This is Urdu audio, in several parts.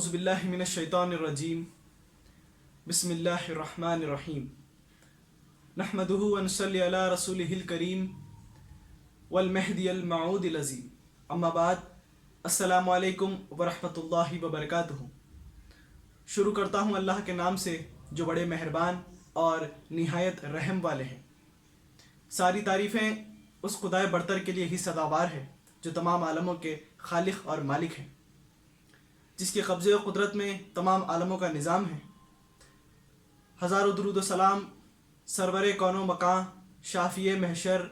اعوذ باللہ من الشیطان الرجیم بسم اللہ الرحمن الرحیم نحمدہ ونصلی علی رسولہ الکریم والمہدی الموعود العظیم اما بعد السلام علیکم ورحمۃ اللہ وبرکاتہ۔ شروع کرتا ہوں اللہ کے نام سے جو بڑے مہربان اور نہایت رحم والے ہیں۔ ساری تعریفیں اس خدائے برتر کے لیے ہی سزاوار ہے جو تمام عالموں کے خالق اور مالک ہیں، جس کے قبضے و قدرت میں تمام عالموں کا نظام ہے۔ ہزاروں درود و سلام سرور کون و مکان، شافی محشر،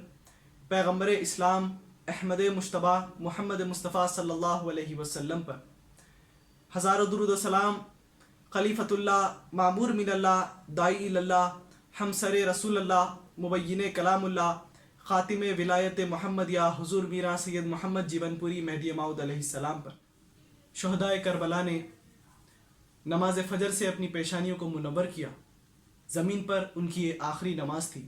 پیغمبر اسلام احمد مجتبی محمد مصطفیٰ صلی اللہ علیہ وسلم پر۔ ہزاروں درود و سلام خلیفۃ اللہ، معمور من اللہ، داعی اللہ، ہمسر رسول اللہ، مبین کلام اللہ، خاتم ولایت محمدیہ حضور میرا سید محمد جیون پوری مہدی موعود علیہ السلام پر۔ شہدائے کربلا نے نماز فجر سے اپنی پیشانیوں کو منور کیا، زمین پر ان کی یہ آخری نماز تھی۔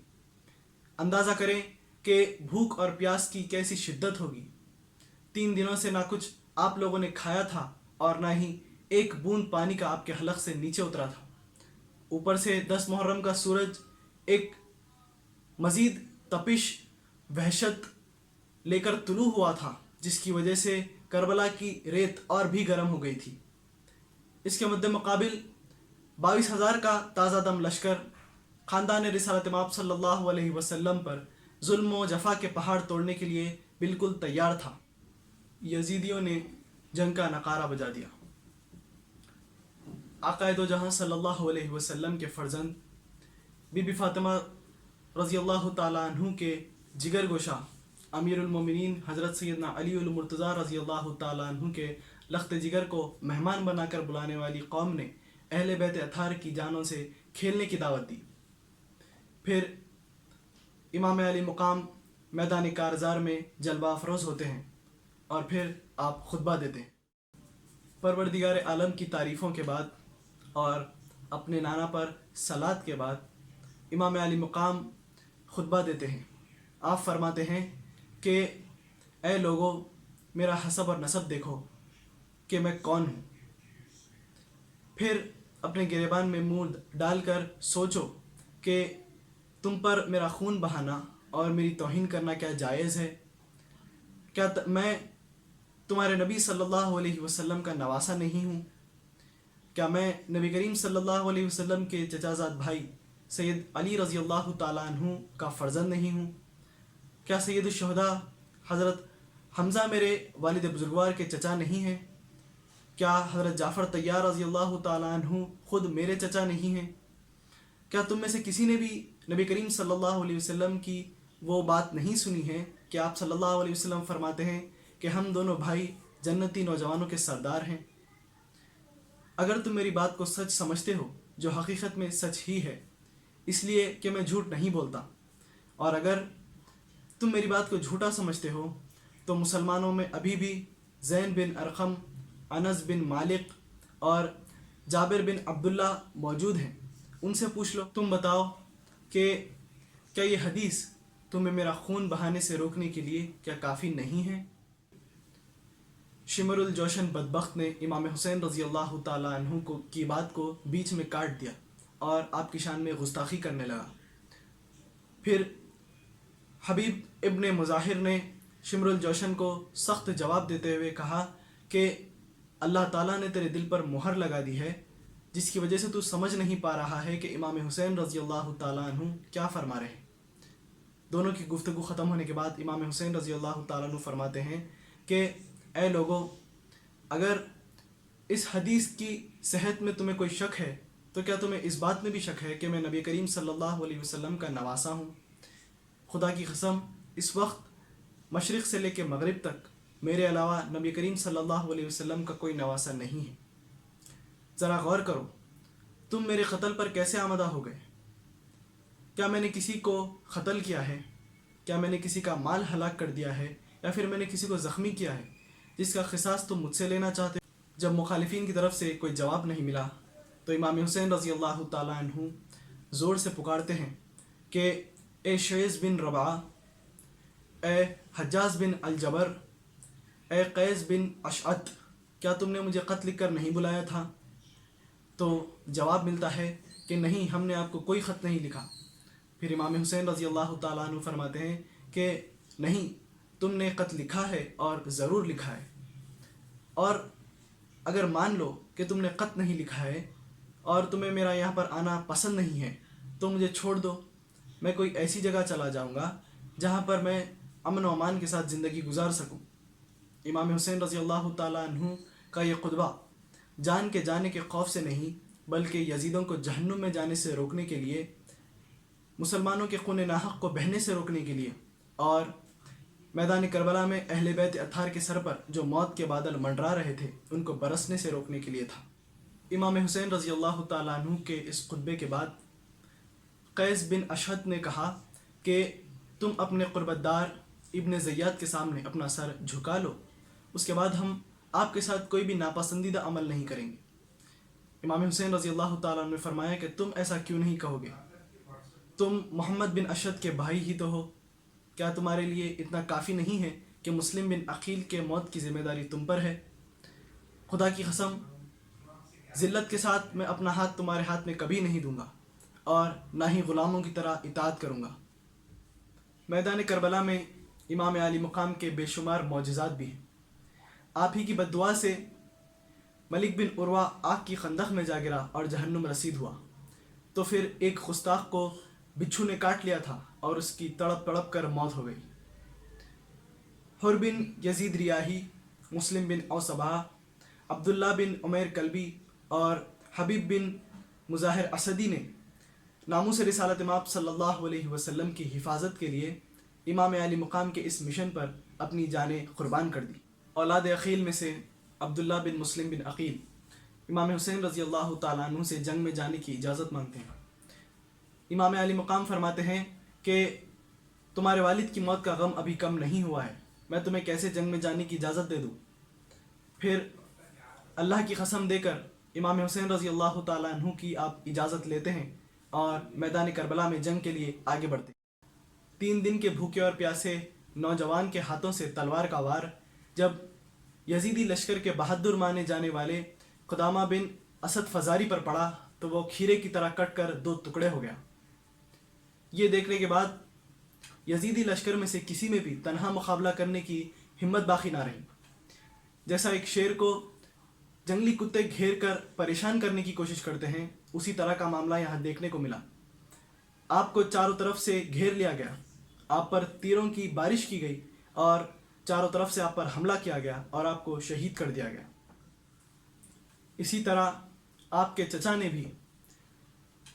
اندازہ کریں کہ بھوک اور پیاس کی کیسی شدت ہوگی۔ 3 دنوں سے نہ کچھ آپ لوگوں نے کھایا تھا اور نہ ہی ایک بوند پانی کا آپ کے حلق سے نیچے اترا تھا۔ اوپر سے 10 محرم کا سورج ایک مزید تپش وحشت لے کر طلوع ہوا تھا، جس کی وجہ سے کربلا کی ریت اور بھی گرم ہو گئی تھی۔ اس کے مد مقابل 22,000 کا تازہ دم لشکر خاندان رسالت مآب صلی اللہ علیہ وسلم پر ظلم و جفا کے پہاڑ توڑنے کے لیے بالکل تیار تھا۔ یزیدیوں نے جنگ کا نعرہ بجا دیا۔ آقا دو جہاں صلی اللہ علیہ وسلم کے فرزند بی بی فاطمہ رضی اللہ تعالیٰ عنہ کے جگر گوشہ امیر المومنین حضرت سیدنا علی المرتضیٰ رضی اللہ تعالیٰ عنہ کے لخت جگر کو مہمان بنا کر بلانے والی قوم نے اہل بیت اطہار کی جانوں سے کھیلنے کی دعوت دی۔ پھر امام علی مقام میدان کارزار میں جلوہ افروز ہوتے ہیں اور پھر آپ خطبہ دیتے ہیں۔ پروردگار عالم کی تعریفوں کے بعد اور اپنے نانا پر صلات کے بعد امام علی مقام خطبہ دیتے ہیں۔ آپ فرماتے ہیں کہ اے لوگو، میرا حسب اور نسب دیکھو کہ میں کون ہوں۔ پھر اپنے گریبان میں منہ ڈال کر سوچو کہ تم پر میرا خون بہانا اور میری توہین کرنا کیا جائز ہے؟ کیا میں تمہارے نبی صلی اللہ علیہ وسلم کا نواسہ نہیں ہوں؟ کیا میں نبی کریم صلی اللہ علیہ وسلم کے چچا زاد بھائی سید علی رضی اللہ تعالیٰ عنہ کا فرزند نہیں ہوں؟ کیا سید الشہداء حضرت حمزہ میرے والد بزرگوار کے چچا نہیں ہیں؟ کیا حضرت جعفر طیار رضی اللہ تعالیٰ عنہ خود میرے چچا نہیں ہیں؟ کیا تم میں سے کسی نے بھی نبی کریم صلی اللہ علیہ وسلم کی وہ بات نہیں سنی ہے کہ آپ صلی اللہ علیہ وسلم فرماتے ہیں کہ ہم دونوں بھائی جنتی نوجوانوں کے سردار ہیں؟ اگر تم میری بات کو سچ سمجھتے ہو، جو حقیقت میں سچ ہی ہے، اس لیے کہ میں جھوٹ نہیں بولتا، اور اگر تم میری بات کو جھوٹا سمجھتے ہو تو مسلمانوں میں ابھی بھی زین بن ارقم، انس بن مالک اور جابر بن عبداللہ موجود ہیں، ان سے پوچھ لو۔ تم بتاؤ کہ کیا یہ حدیث تمہیں میرا خون بہانے سے روکنے کے لیے کیا کافی نہیں ہے؟ شمر الجوشن بدبخت نے امام حسین رضی اللہ تعالیٰ عنہ کی بات کو بیچ میں کاٹ دیا اور آپ کی شان میں گستاخی کرنے لگا۔ پھر حبیب ابن مظاہر نے شمر الجوشن کو سخت جواب دیتے ہوئے کہا کہ اللہ تعالیٰ نے تیرے دل پر مہر لگا دی ہے، جس کی وجہ سے تو سمجھ نہیں پا رہا ہے کہ امام حسین رضی اللہ تعالیٰ عنہ کیا فرما رہے ہیں۔ دونوں کی گفتگو ختم ہونے کے بعد امام حسین رضی اللہ تعالیٰ عنہ فرماتے ہیں کہ اے لوگو، اگر اس حدیث کی صحت میں تمہیں کوئی شک ہے تو کیا تمہیں اس بات میں بھی شک ہے کہ میں نبی کریم صلی اللہ علیہ وسلم کا نواسہ ہوں؟ خدا کی قسم، اس وقت مشرق سے لے کے مغرب تک میرے علاوہ نبی کریم صلی اللہ علیہ وسلم کا کوئی نواسہ نہیں ہے۔ ذرا غور کرو، تم میرے قتل پر کیسے آمدہ ہو گئے؟ کیا میں نے کسی کو قتل کیا ہے؟ کیا میں نے کسی کا مال ہلاک کر دیا ہے؟ یا پھر میں نے کسی کو زخمی کیا ہے جس کا قصاص تم مجھ سے لینا چاہتے ہو؟ جب مخالفین کی طرف سے کوئی جواب نہیں ملا تو امام حسین رضی اللہ تعالیٰ عنہ زور سے پکارتے ہیں کہ اے شیز بن ربعہ، اے حجاز بن الجبر، اے قیس بن اشعت، کیا تم نے مجھے خط لکھ کر نہیں بلایا تھا؟ تو جواب ملتا ہے کہ نہیں، ہم نے آپ کو کوئی خط نہیں لکھا۔ پھر امام حسین رضی اللہ تعالیٰ عنہ فرماتے ہیں کہ نہیں، تم نے خط لکھا ہے اور ضرور لکھا ہے، اور اگر مان لو کہ تم نے خط نہیں لکھا ہے اور تمہیں میرا یہاں پر آنا پسند نہیں ہے تو مجھے چھوڑ دو، میں کوئی ایسی جگہ چلا جاؤں گا جہاں پر میں امن و امان کے ساتھ زندگی گزار سکوں۔ امام حسین رضی اللہ تعالیٰ عنہ کا یہ خطبہ جان کے جانے کے خوف سے نہیں، بلکہ یزیدوں کو جہنم میں جانے سے روکنے کے لیے، مسلمانوں کے خون ناحق کو بہنے سے روکنے کے لیے، اور میدان کربلا میں اہل بیت اطہار کے سر پر جو موت کے بادل منڈرا رہے تھے ان کو برسنے سے روکنے کے لیے تھا۔ امام حسین رضی اللہ تعالیٰ عنہ کے اس خطبے کے بعد قیس بن اشہد نے کہا کہ تم اپنے قربت دار ابن زیاد کے سامنے اپنا سر جھکا لو، اس کے بعد ہم آپ کے ساتھ کوئی بھی ناپسندیدہ عمل نہیں کریں گے۔ امام حسین رضی اللہ تعالیٰ عنہ نے فرمایا کہ تم ایسا کیوں نہیں کہو گے؟ تم محمد بن اشد کے بھائی ہی تو ہو، کیا تمہارے لیے اتنا کافی نہیں ہے کہ مسلم بن عقیل کے موت کی ذمہ داری تم پر ہے؟ خدا کی قسم، ذلت کے ساتھ میں اپنا ہاتھ تمہارے ہاتھ میں کبھی نہیں دوں گا اور نہ ہی غلاموں کی طرح اطاعت کروں گا۔ میدان کربلا میں امام علی مقام کے بے شمار معجزات بھی ہیں۔ آپ ہی کی بددعا سے ملک بن عروہ آگ کی خندق میں جا گرا اور جہنم رسید ہوا، تو پھر ایک گستاخ کو بچھو نے کاٹ لیا تھا اور اس کی تڑپ تڑپ کر موت ہو گئی۔ حر بن یزید ریاحی، مسلم بن اوصبہ، عبداللہ بن عمیر کلبی اور حبیب بن مظاہر اسدی نے ناموس رسالت مآب صلی اللہ علیہ وسلم کی حفاظت کے لیے امام علی مقام کے اس مشن پر اپنی جانیں قربان کر دی۔ اولاد عقیل میں سے عبداللہ بن مسلم بن عقیل امام حسین رضی اللہ تعالیٰ عنہ سے جنگ میں جانے کی اجازت مانگتے ہیں۔ امام علی مقام فرماتے ہیں کہ تمہارے والد کی موت کا غم ابھی کم نہیں ہوا ہے، میں تمہیں کیسے جنگ میں جانے کی اجازت دے دوں؟ پھر اللہ کی قسم دے کر امام حسین رضی اللہ تعالیٰ عنہ کی آپ اجازت لیتے ہیں اور میدان کربلا میں جنگ کے لیے آگے بڑھتے ہیں۔ 3 دن کے بھوکے اور پیاسے نوجوان کے ہاتھوں سے تلوار کا وار جب یزیدی لشکر کے بہادر مانے جانے والے قدامہ بن اسد فزاری پر پڑا تو وہ کھیرے کی طرح کٹ کر 2 ٹکڑے ہو گیا۔ یہ دیکھنے کے بعد یزیدی لشکر میں سے کسی میں بھی تنہا مقابلہ کرنے کی ہمت باقی نہ رہی۔ جیسا ایک شیر کو جنگلی کتے گھیر کر پریشان کرنے کی کوشش کرتے ہیں، اسی طرح کا معاملہ یہاں دیکھنے کو ملا۔ آپ کو چاروں طرف سے گھیر لیا گیا، آپ پر تیروں کی بارش کی گئی اور چاروں طرف سے آپ پر حملہ کیا گیا اور آپ کو شہید کر دیا گیا۔ اسی طرح آپ کے چچا نے بھی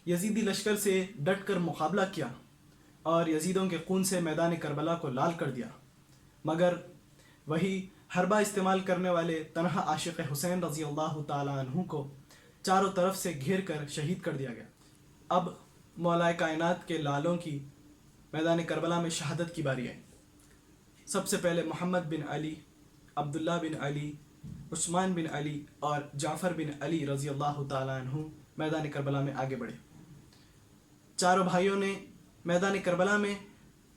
یزیدی لشکر سے ڈٹ کر مقابلہ کیا اور یزیدوں کے خون سے میدان کربلا کو لال کر دیا، مگر وہی حربہ استعمال کرنے والے تنہا عاشق حسین رضی اللہ تعالیٰ عنہ کو چاروں طرف سے گھیر کر شہید کر دیا گیا۔ اب مولا کائنات کے لالوں کی میدان کربلا میں شہادت کی باری ہے۔ سب سے پہلے محمد بن علی، عبداللہ بن علی، عثمان بن علی اور جعفر بن علی رضی اللہ تعالیٰ عنہ میدان کربلا میں آگے بڑھے۔ چاروں بھائیوں نے میدان کربلا میں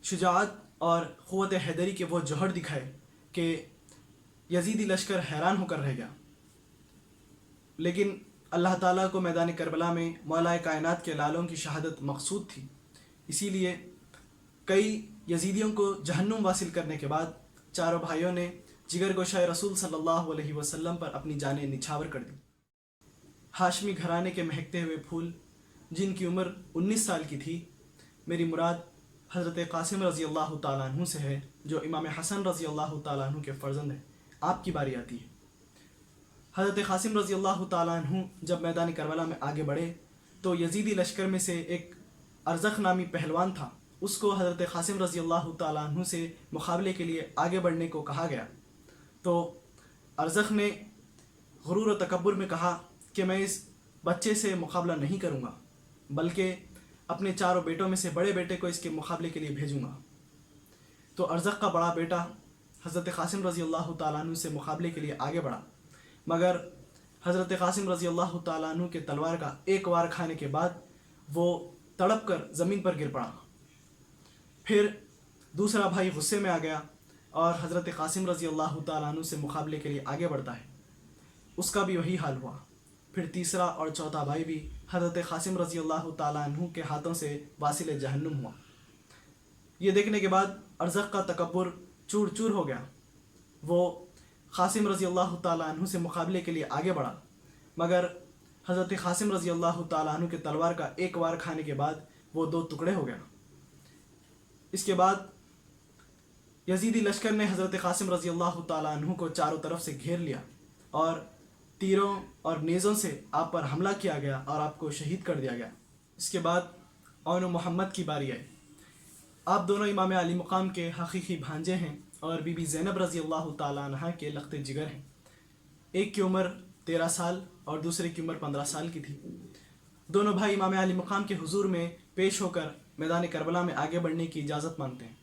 شجاعت اور قوت حیدری کے وہ جوہر دکھائے کہ یزیدی لشکر حیران ہو کر رہ گیا۔ لیکن اللہ تعالیٰ کو میدان کربلا میں مولا کائنات کے لالوں کی شہادت مقصود تھی، اسی لیے کئی یزیدیوں کو جہنم واصل کرنے کے بعد چاروں بھائیوں نے جگر گوشہ رسول صلی اللہ علیہ وسلم پر اپنی جانیں نچھاور کر دی۔ ہاشمی گھرانے کے مہکتے ہوئے پھول جن کی عمر 19 سال کی تھی، میری مراد حضرت قاسم رضی اللہ تعالیٰ عنہ سے ہے جو امام حسن رضی اللہ تعالیٰ عنہ کے فرزند ہیں۔ آپ کی باری آتی ہے۔ حضرت قاسم رضی اللہ تعالیٰ عنہ جب میدان کربلا میں آگے بڑھے تو یزیدی لشکر میں سے ایک ارزخ نامی پہلوان تھا، اس کو حضرت قاسم رضی اللہ تعالیٰ عنہ سے مقابلے کے لیے آگے بڑھنے کو کہا گیا، تو ارزخ نے غرور و تکبر میں کہا کہ میں اس بچے سے مقابلہ نہیں کروں گا، بلکہ اپنے چاروں بیٹوں میں سے بڑے بیٹے کو اس کے مقابلے کے لیے بھیجوں گا۔ تو ارزخ کا بڑا بیٹا حضرت قاسم رضی اللہ تعالیٰ عنہ سے مقابلے کے لیے آگے بڑھا، مگر حضرت قاسم رضی اللہ تعالیٰ عنہ کے تلوار کا ایک وار کھانے کے بعد وہ تڑپ کر زمین پر گر پڑا۔ پھر دوسرا بھائی غصے میں آ گیا اور حضرت قاسم رضی اللہ تعالیٰ عنہ سے مقابلے کے لیے آگے بڑھتا ہے، اس کا بھی وہی حال ہوا۔ پھر تیسرا اور چوتھا بھائی بھی حضرت قاسم رضی اللہ تعالیٰ عنہ کے ہاتھوں سے واصل جہنم ہوا۔ یہ دیکھنے کے بعد ارزق کا تکبر چور چور ہو گیا۔ وہ قاسم رضی اللہ تعالیٰ عنہ سے مقابلے کے لیے آگے بڑھا، مگر حضرت قاسم رضی اللہ تعالیٰ عنہ کے تلوار کا ایک وار کھانے کے بعد وہ دو ٹکڑے ہو گیا۔ اس کے بعد یزیدی لشکر نے حضرت قاسم رضی اللہ تعالیٰ عنہ کو چاروں طرف سے گھیر لیا اور تیروں اور نیزوں سے آپ پر حملہ کیا گیا اور آپ کو شہید کر دیا گیا۔ اس کے بعد عون و محمد کی باری آئی۔ آپ دونوں امام علی مقام کے حقیقی بھانجے ہیں اور بی بی زینب رضی اللہ تعالیٰ عنہ کے لخت جگر ہیں۔ ایک کی عمر 13 سال اور دوسرے کی عمر 15 سال کی تھی۔ دونوں بھائی امام علی مقام کے حضور میں پیش ہو کر میدان کربلا میں آگے بڑھنے کی اجازت مانگتے ہیں۔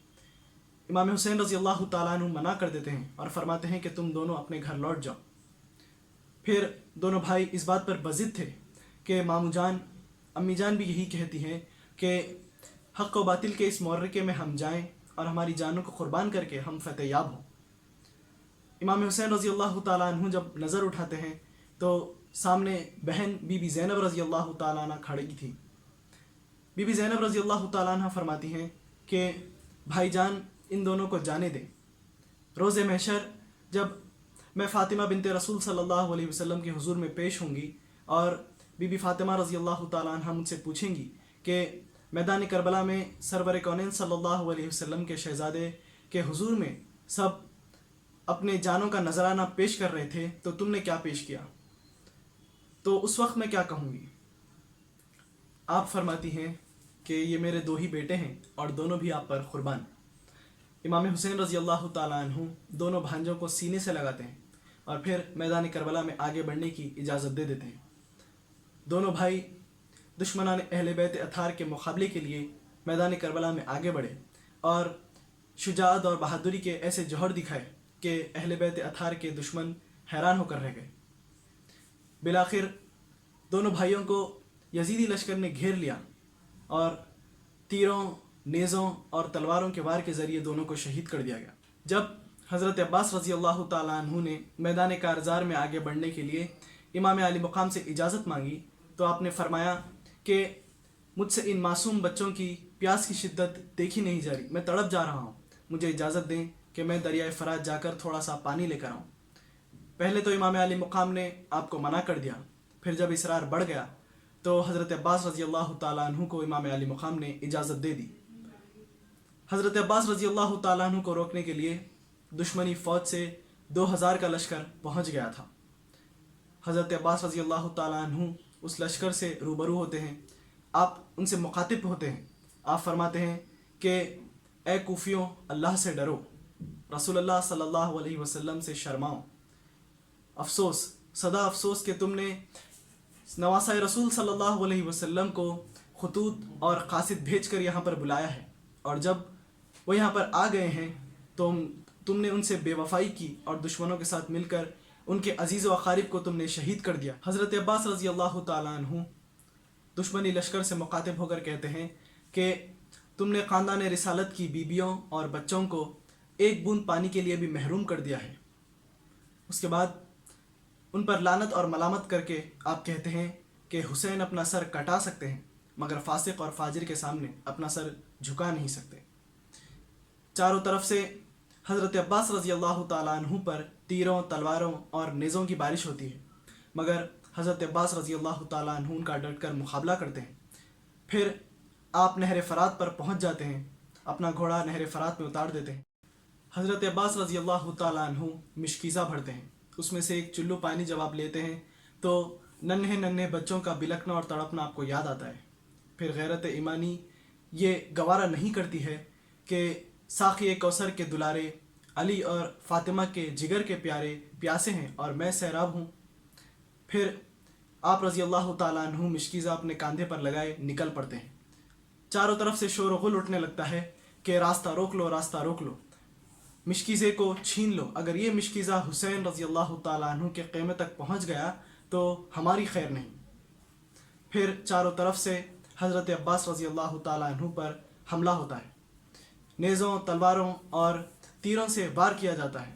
امام حسین رضی اللہ تعالیٰ عنہ منع کر دیتے ہیں اور فرماتے ہیں کہ تم دونوں اپنے گھر لوٹ جاؤ۔ پھر دونوں بھائی اس بات پر بضد تھے کہ مامو جان امی جان بھی یہی کہتی ہیں کہ حق و باطل کے اس معرکے میں ہم جائیں اور ہماری جانوں کو قربان کر کے ہم فتح یاب ہوں۔ امام حسین رضی اللہ تعالیٰ عنہ جب نظر اٹھاتے ہیں تو سامنے بہن بی بی زینب رضی اللہ تعالیٰ عنہ کھڑی تھی۔ بی بی زینب رضی اللہ تعالیٰ عنہ فرماتی ہیں کہ بھائی جان ان دونوں کو جانے دیں۔ روز محشر جب میں فاطمہ بنت رسول صلی اللہ علیہ وسلم کے حضور میں پیش ہوں گی اور بی بی فاطمہ رضی اللہ تعالیٰ عنہ مجھ سے پوچھیں گی کہ میدان کربلا میں سرور کونین صلی اللہ علیہ وسلم کے شہزادے کے حضور میں سب اپنے جانوں کا نذرانہ پیش کر رہے تھے تو تم نے کیا پیش کیا، تو اس وقت میں کیا کہوں گی؟ آپ فرماتی ہیں کہ یہ میرے دو ہی بیٹے ہیں اور دونوں بھی آپ پر قربان۔ امام حسین رضی اللہ تعالیٰ عنہ دونوں بھانجوں کو سینے سے لگاتے ہیں اور پھر میدان کربلا میں آگے بڑھنے کی اجازت دے دیتے ہیں۔ دونوں بھائی دشمنان اہل بیت اطہار کے مقابلے کے لیے میدان کربلا میں آگے بڑھے اور شجاعت اور بہادری کے ایسے جوہر دکھائے کہ اہل بیت اطہار کے دشمن حیران ہو کر رہ گئے۔ بالآخر دونوں بھائیوں کو یزیدی لشکر نے گھیر لیا اور تیروں، نیزوں اور تلواروں کے وار کے ذریعے دونوں کو شہید کر دیا گیا۔ جب حضرت عباس رضی اللہ تعالیٰ عنہ نے میدان کارزار میں آگے بڑھنے کے لیے امام علی مقام سے اجازت مانگی تو آپ نے فرمایا کہ مجھ سے ان معصوم بچوں کی پیاس کی شدت دیکھی نہیں جا رہی، میں تڑپ جا رہا ہوں، مجھے اجازت دیں کہ میں دریائے فرات جا کر تھوڑا سا پانی لے کر آؤں۔ پہلے تو امام علی مقام نے آپ کو منع کر دیا، پھر جب اصرار بڑھ گیا تو حضرت عباس رضی اللہ تعالیٰ عنہ کو امام علی مقام نے اجازت دے دی۔ حضرت عباس رضی اللہ تعالیٰ عنہ کو روکنے کے لیے دشمنی فوج سے 2000 کا لشکر پہنچ گیا تھا۔ حضرت عباس رضی اللہ تعالیٰ عنہ اس لشکر سے روبرو ہوتے ہیں، آپ ان سے مخاطب ہوتے ہیں۔ آپ فرماتے ہیں کہ اے کوفیوں، اللہ سے ڈرو، رسول اللہ صلی اللہ علیہ وسلم سے شرماؤ۔ افسوس، صدا افسوس کہ تم نے نواسۂ رسول صلی اللہ علیہ وسلم کو خطوط اور قاصد بھیج کر یہاں پر بلایا ہے، اور جب وہ یہاں پر آ گئے ہیں تو تم نے ان سے بے وفائی کی اور دشمنوں کے ساتھ مل کر ان کے عزیز و اقارب کو تم نے شہید کر دیا۔ حضرت عباس رضی اللہ تعالیٰ عنہ دشمنی لشکر سے مخاطب ہو کر کہتے ہیں کہ تم نے خاندان رسالت کی بیویوں اور بچوں کو ایک بوند پانی کے لیے بھی محروم کر دیا ہے۔ اس کے بعد ان پر لعنت اور ملامت کر کے آپ کہتے ہیں کہ حسین اپنا سر کٹا سکتے ہیں مگر فاسق اور فاجر کے سامنے اپنا سر جھکا نہیں سکتے۔ چاروں طرف سے حضرت عباس رضی اللہ تعالیٰ عنہ پر تیروں، تلواروں اور نیزوں کی بارش ہوتی ہے، مگر حضرت عباس رضی اللہ تعالیٰ عنہ ان کا ڈٹ کر مقابلہ کرتے ہیں۔ پھر آپ نہر فرات پر پہنچ جاتے ہیں، اپنا گھوڑا نہر فرات میں اتار دیتے ہیں۔ حضرت عباس رضی اللہ تعالیٰ عنہ مشکیزہ بھرتے ہیں، اس میں سے ایک چلو پانی جب آپ لیتے ہیں تو ننھے ننھے بچوں کا بلکنا اور تڑپنا آپ کو یاد آتا ہے۔ پھر غیرت ایمانی یہ گوارہ نہیں کرتی ہے کہ ساقی کوثر کے دلارے علی اور فاطمہ کے جگر کے پیارے پیاسے ہیں اور میں سیراب ہوں۔ پھر آپ رضی اللہ تعالیٰ عنہ مشکیزہ اپنے کاندھے پر لگائے نکل پڑتے ہیں۔ چاروں طرف سے شور و غل اٹھنے لگتا ہے کہ راستہ روک لو، راستہ روک لو، مشکیزے کو چھین لو، اگر یہ مشکیزہ حسین رضی اللہ تعالیٰ عنہ کے خیمے تک پہنچ گیا تو ہماری خیر نہیں۔ پھر چاروں طرف سے حضرت عباس رضی اللہ تعالیٰ عنہ پر حملہ ہوتا ہے، نیزوں، تلواروں اور تیروں سے وار کیا جاتا ہے۔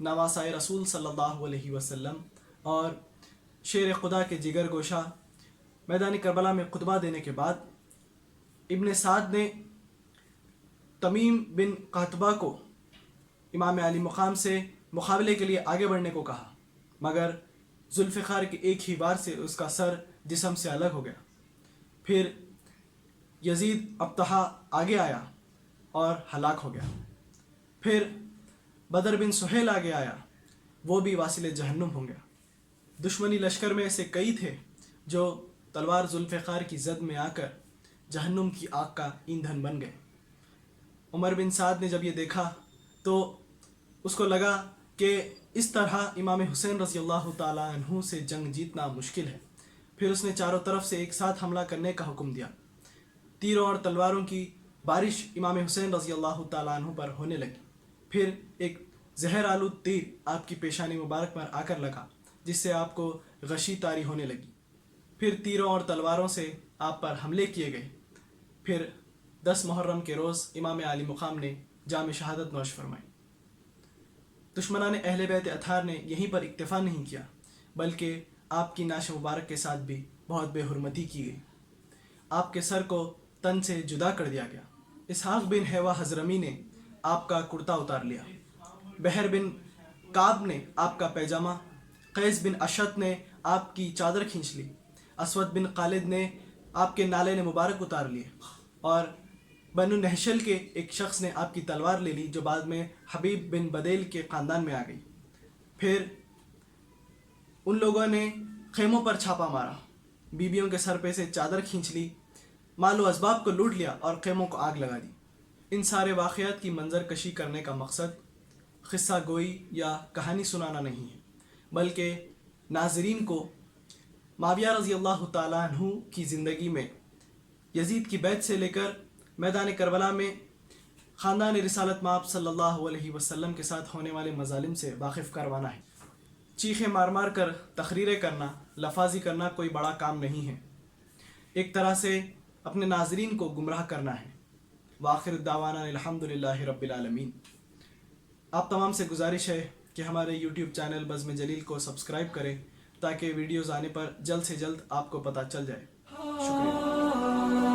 نواسۂ رسول صلی اللہ علیہ وسلم اور شیر خدا کے جگر گوشہ میدان کربلا میں خطبہ دینے کے بعد ابن سعد نے تمیم بن قحطبہ کو امام علی مقام سے مقابلے کے لیے آگے بڑھنے کو کہا، مگر ذوالفقار کے ایک ہی وار سے اس کا سر جسم سے الگ ہو گیا۔ پھر یزید ابطحہ آگے آیا اور ہلاک ہو گیا۔ پھر بدر بن سہیل آگے آیا، وہ بھی واصل جہنم ہو گیا۔ دشمنی لشکر میں سے کئی تھے جو تلوار ذوالفقار کی زد میں آ کر جہنم کی آگ کا ایندھن بن گئے۔ عمر بن سعد نے جب یہ دیکھا تو اس کو لگا کہ اس طرح امام حسین رضی اللہ تعالیٰ عنہ سے جنگ جیتنا مشکل ہے۔ پھر اس نے چاروں طرف سے ایک ساتھ حملہ کرنے کا حکم دیا۔ تیروں اور تلواروں کی بارش امام حسین رضی اللہ تعالیٰ عنہ پر ہونے لگی۔ پھر ایک زہر آلود تیر آپ کی پیشانی مبارک پر آ کر لگا، جس سے آپ کو غشی طاری ہونے لگی۔ پھر تیروں اور تلواروں سے آپ پر حملے کیے گئے۔ پھر 10 محرم کے روز امام علی مقام نے جام شہادت نوش فرمائی۔ دشمنان اہل بیت اطہار نے یہیں پر اکتفا نہیں کیا، بلکہ آپ کی نعش مبارک کے ساتھ بھی بہت بے حرمتی کی گئی۔ آپ کے سر کو تن سے جدا کر دیا گیا۔ اسحاق بن حیوہ حضرمی نے آپ کا کرتا اتار لیا، بحر بن کعب نے آپ کا پیجامہ، قیس بن اشت نے آپ کی چادر کھینچ لی، اسود بن خالد نے آپ کے نالے مبارک اتار لیے، اور بنو نہشل کے ایک شخص نے آپ کی تلوار لے لی جو بعد میں حبیب بن بدیل کے خاندان میں آ گئی۔ پھر ان لوگوں نے خیموں پر چھاپا مارا، بیویوں کے سر پہ سے چادر کھینچ لی، مال و اسباب کو لوٹ لیا اور خیموں کو آگ لگا دی۔ ان سارے واقعات کی منظر کشی کرنے کا مقصد قصہ گوئی یا کہانی سنانا نہیں ہے، بلکہ ناظرین کو معاویہ رضی اللہ تعالیٰ عنہ کی زندگی میں یزید کی بیعت سے لے کر میدان کربلا میں خاندان رسالت مآب صلی اللہ علیہ وسلم کے ساتھ ہونے والے مظالم سے واقف کروانا ہے۔ چیخیں مار مار کر تقریریں کرنا، لفاظی کرنا کوئی بڑا کام نہیں ہے، ایک طرح سے اپنے ناظرین کو گمراہ کرنا ہے۔ وآخر دعوانا الحمدللہ رب العالمین۔ آپ تمام سے گزارش ہے کہ ہمارے یوٹیوب چینل بزم جلیل کو سبسکرائب کریں تاکہ ویڈیوز آنے پر جلد سے جلد آپ کو پتہ چل جائے۔ شکریہ۔